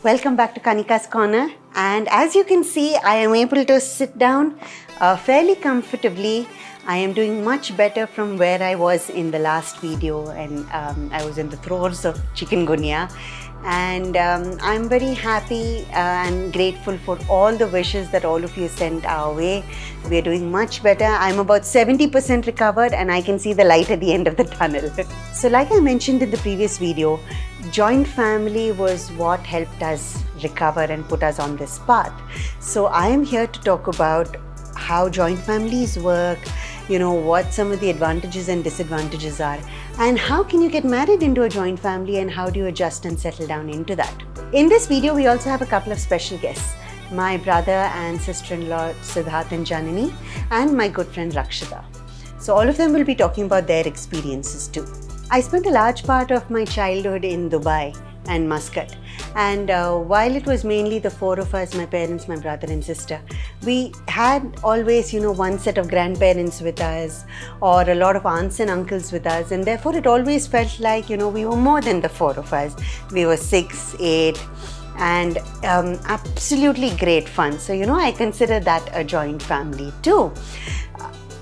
Welcome back to Kanika's Corner, and as you can see, I am able to sit down fairly comfortably. I am doing much better from where I was in the last video, and I was in the throes of chikungunya. And I'm very happy and grateful for all the wishes that all of you sent our way. We're doing much better. I'm about 70% recovered and I can see the light at the end of the tunnel. So like I mentioned in the previous video, joint family was what helped us recover and put us on this path. So I am here to talk about how joint families work, what some of the advantages and disadvantages are, and how can you get married into a joint family and how do you adjust and settle down into that. In this video, we also have a couple of special guests, my brother and sister-in-law Siddharth and Janani, and my good friend Rakshita. So all of them will be talking about their experiences too. I spent a large part of my childhood in Dubai and Muscat, and while it was mainly the four of us, my parents, my brother and sister, we had always one set of grandparents with us or a lot of aunts and uncles with us, and therefore it always felt like we were more than the four of us. We were 6, 8 and absolutely great fun. So I consider that a joint family too.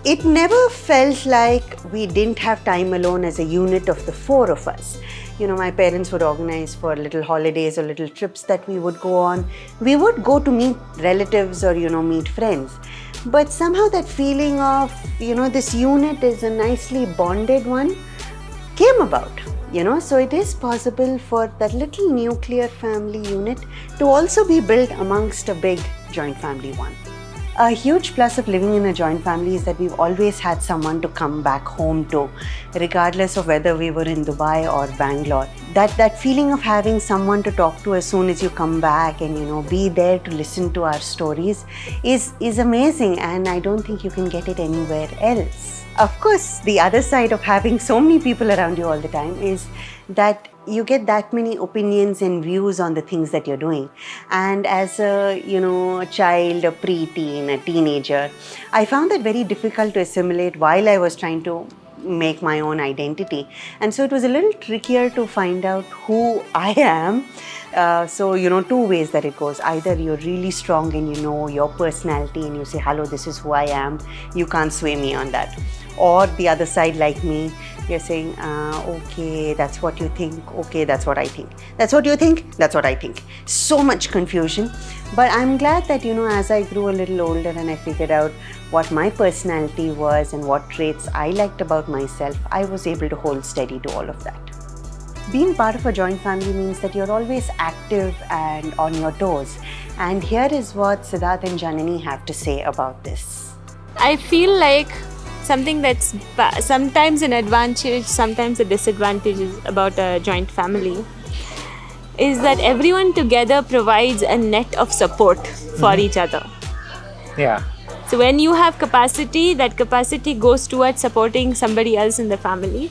It never felt like we didn't have time alone as a unit of the four of us. My parents would organize for little holidays or little trips that we would go on. We would go to meet relatives or, meet friends. But somehow that feeling of, this unit is a nicely bonded one came about, So it is possible for that little nuclear family unit to also be built amongst a big joint family one. A huge plus of living in a joint family is that we've always had someone to come back home to, regardless of whether we were in Dubai or Bangalore. That feeling of having someone to talk to as soon as you come back and be there to listen to our stories is amazing, and I don't think you can get it anywhere else. Of course, the other side of having so many people around you all the time is that you get that many opinions and views on the things that you're doing. And as a child, a preteen, a teenager, I found that very difficult to assimilate while I was trying to make my own identity. And so it was a little trickier to find out who I am. So, two ways that it goes. Either you're really strong and your personality and you say, hello, this is who I am. You can't sway me on that. Or the other side, like me, you're saying, okay, that's what you think. Okay, that's what I think. That's what you think. That's what I think. So much confusion. But I'm glad that, as I grew a little older and I figured out what my personality was and what traits I liked about myself, I was able to hold steady to all of that. Being part of a joint family means that you're always active and on your toes. And here is what Siddharth and Janani have to say about this. I feel like something that's sometimes an advantage, sometimes a disadvantage about a joint family is that everyone together provides a net of support for each other. Yeah. So when you have capacity, that capacity goes towards supporting somebody else in the family.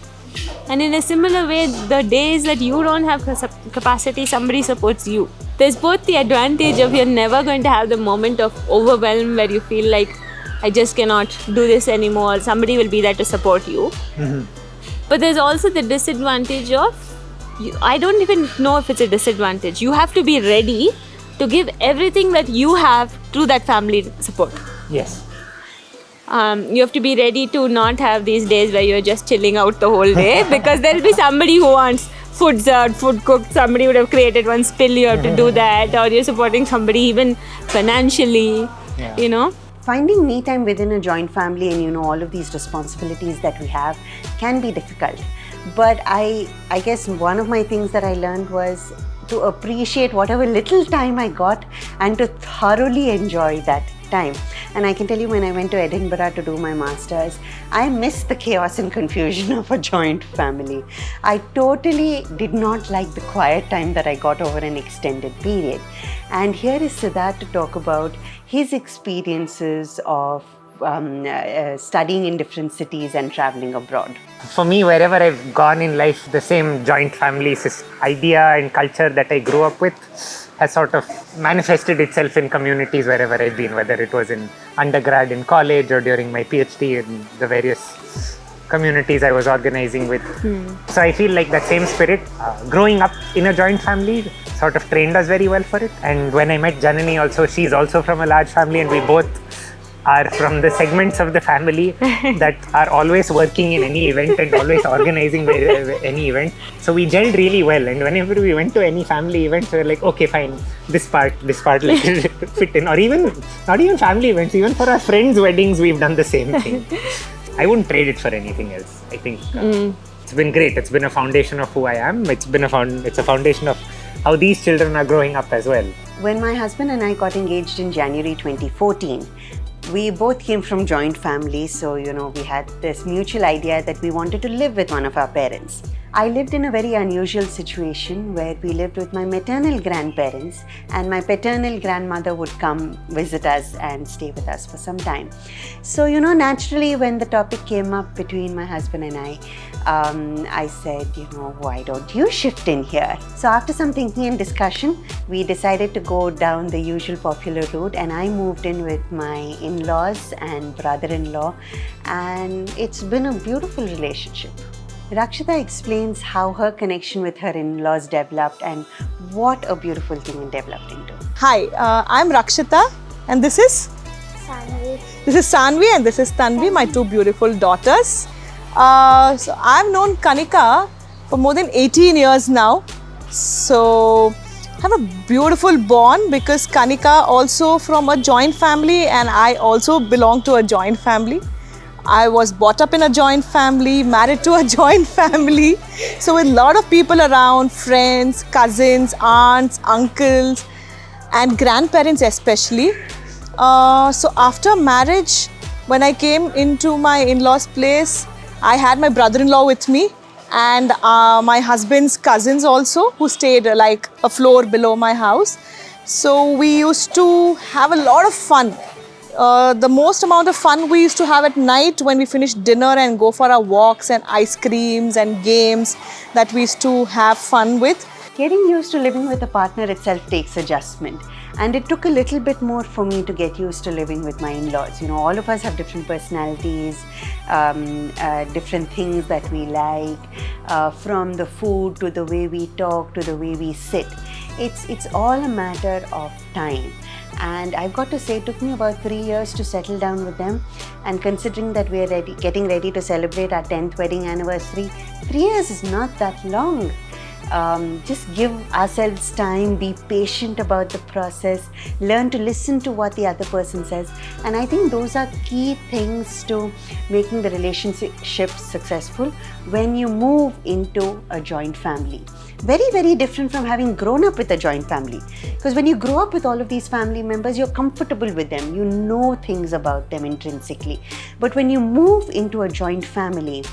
And in a similar way, the days that you don't have capacity, somebody supports you. There's both the advantage of you're never going to have the moment of overwhelm where you feel like, I just cannot do this anymore. Somebody will be there to support you. But there's also the disadvantage of, I don't even know if it's a disadvantage. You have to be ready to give everything that you have to that family support. Yes. You have to be ready to not have these days where you're just chilling out the whole day because there'll be somebody who wants food served, food cooked, somebody would have created one spill, you have to do that, or you're supporting somebody even financially, Finding me time within a joint family and all of these responsibilities that we have can be difficult. But I guess one of my things that I learned was to appreciate whatever little time I got and to thoroughly enjoy that time. And I can tell you, when I went to Edinburgh to do my master's, I missed the chaos and confusion of a joint family. I totally did not like the quiet time that I got over an extended period. And here is Siddharth to talk about his experiences of studying in different cities and traveling abroad. For me, wherever I've gone in life, the same joint family idea and culture that I grew up with has sort of manifested itself in communities wherever I've been, whether it was in undergrad, in college, or during my PhD in the various communities I was organizing with. So I feel like that same spirit, growing up in a joint family, sort of trained us very well for it. And when I met Janani also, she's also from a large family, and we both are from the segments of the family that are always working in any event and always organizing any event. So we gelled really well, and whenever we went to any family events, we were like, okay, fine, this part like fit in. Or even not even family events, even for our friends' weddings, we've done the same thing. I wouldn't trade it for anything else. I think it's been great. It's been a foundation of who I am. It's a foundation of how these children are growing up as well. When my husband and I got engaged in January 2014, we both came from joint families, so we had this mutual idea that we wanted to live with one of our parents. I lived in a very unusual situation where we lived with my maternal grandparents, and my paternal grandmother would come visit us and stay with us for some time. So naturally, when the topic came up between my husband and I said, why don't you shift in here? So after some thinking and discussion, we decided to go down the usual popular route, and I moved in with my in-laws and brother-in-law, and it's been a beautiful relationship. Rakshita explains how her connection with her in-laws developed and what a beautiful thing it developed into. Hi, I'm Rakshita, and this is Sanvi. This is Sanvi and this is Tanvi, my two beautiful daughters. So I've known Kanika for more than 18 years now. So I have a beautiful bond because Kanika also from a joint family and I also belong to a joint family. I was brought up in a joint family, married to a joint family. So with a lot of people around, friends, cousins, aunts, uncles and grandparents especially. So after marriage, when I came into my in-laws' place, I had my brother-in-law with me and my husband's cousins also who stayed like a floor below my house. So we used to have a lot of fun. The most amount of fun we used to have at night when we finished dinner and go for our walks and ice creams and games that we used to have fun with. Getting used to living with a partner itself takes adjustment. And it took a little bit more for me to get used to living with my in-laws. All of us have different personalities, different things that we like, from the food to the way we talk to the way we sit. It's all a matter of time. And I've got to say, it took me about 3 years to settle down with them. And considering that we are getting ready to celebrate our 10th wedding anniversary, 3 years is not that long. Just give ourselves time, be patient about the process, learn to listen to what the other person says. And I think those are key things to making the relationship successful when you move into a joint family. Very, very different from having grown up with a joint family. Because when you grow up with all of these family members, you're comfortable with them. You know things about them intrinsically. But when you move into a joint family,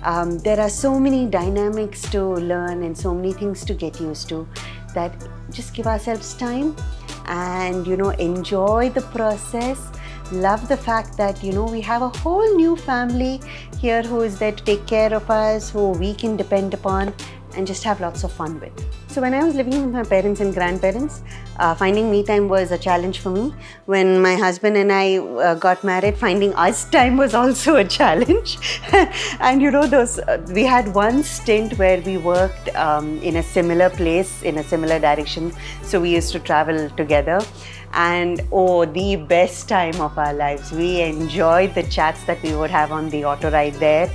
there are so many dynamics to learn and so many things to get used to that just give ourselves time and, enjoy the process. Love the fact that, we have a whole new family here who is there to take care of us, who we can depend upon and just have lots of fun with. So when I was living with my parents and grandparents, finding me time was a challenge for me. When my husband and I got married, finding us time was also a challenge. And we had one stint where we worked in a similar place, in a similar direction. So we used to travel together. And the best time of our lives. We enjoyed the chats that we would have on the auto ride there,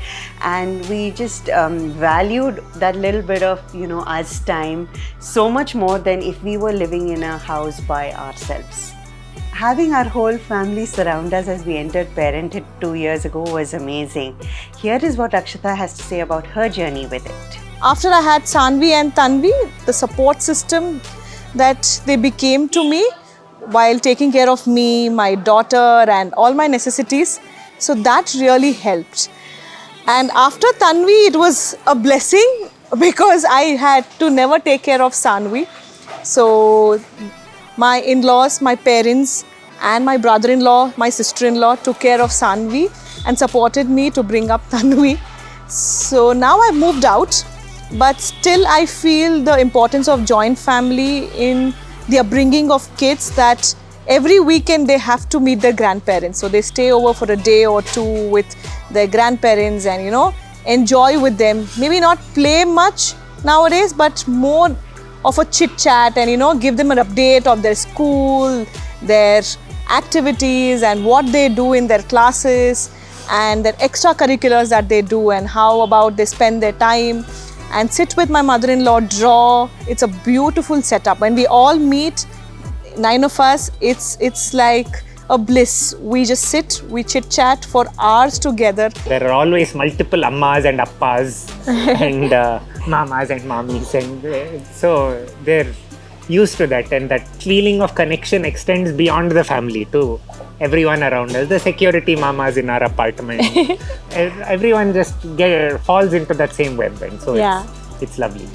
and we just valued that little bit of us time so much more than if we were living in a house by ourselves. Having our whole family surround us as we entered parenthood 2 years ago was amazing. Here is what Rakshita has to say about her journey with it. After I had Sanvi and Tanvi, the support system that they became to me while taking care of me, my daughter and all my necessities. So that really helped. And after Tanvi, it was a blessing because I had to never take care of Sanvi. So my in-laws, my parents and my brother-in-law, my sister-in-law took care of Sanvi and supported me to bring up Tanvi. So now I've moved out, but still I feel the importance of joint family in the upbringing of kids, that every weekend they have to meet their grandparents. So they stay over for a day or two with their grandparents and, you know, enjoy with them. Maybe not play much nowadays, but more of a chit chat and, you know, give them an update of their school, their activities and what they do in their classes and their extracurriculars that they do, and how about they spend their time, and sit with my mother-in-law, draw. It's a beautiful setup. When we all meet, 9 of us, it's like a bliss. We just sit, we chit chat for hours together. There are always multiple ammas and appas and mamas and mommies, and so they're used to that, and that feeling of connection extends beyond the family to everyone around us. The security mamas in our apartment, everyone just falls into that same web, and so it's lovely.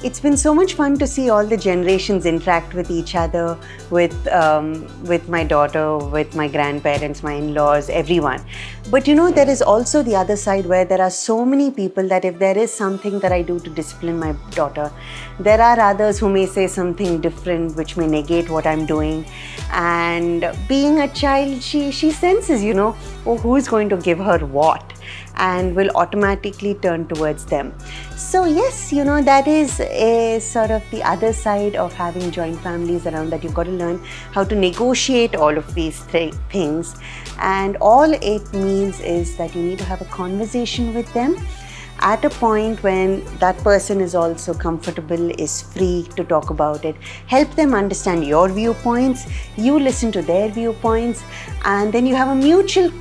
It's been so much fun to see all the generations interact with each other, with my daughter, with my grandparents, my in-laws, everyone. But you know, there is also the other side where there are so many people that if there is something that I do to discipline my daughter, there are others who may say something different which may negate what I'm doing. And being a child, she senses, you know, oh, who's going to give her what, and will automatically turn towards them. So yes, you know, that is a sort of the other side of having joint families around, that you've got to learn how to negotiate all of these things. And all it means is that you need to have a conversation with them at a point when that person is also comfortable, is free to talk about it. Help them understand your viewpoints, you listen to their viewpoints, and then you have a mutual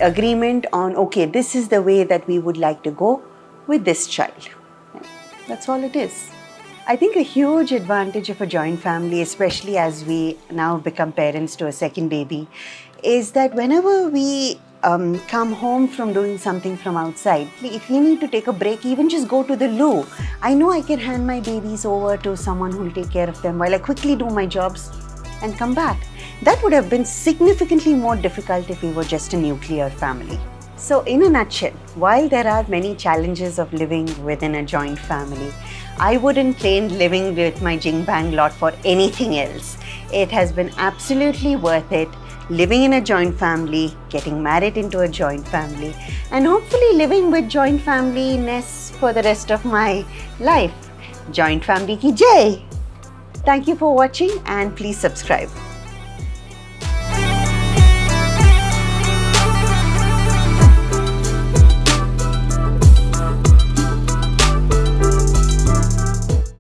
agreement on, okay, this is the way that we would like to go with this child. That's all it is. I think a huge advantage of a joint family, especially as we now become parents to a second baby, is that whenever we come home from doing something from outside, if we need to take a break, even just go to the loo, I know I can hand my babies over to someone who will take care of them while I quickly do my jobs and come back. That would have been significantly more difficult if we were just a nuclear family. So in a nutshell, while there are many challenges of living within a joint family, I wouldn't trade living with my Jing Bang lot for anything else. It has been absolutely worth it living in a joint family, getting married into a joint family, and hopefully living with joint family-ness for the rest of my life. Joint family ki jai! Thank you for watching, and please subscribe.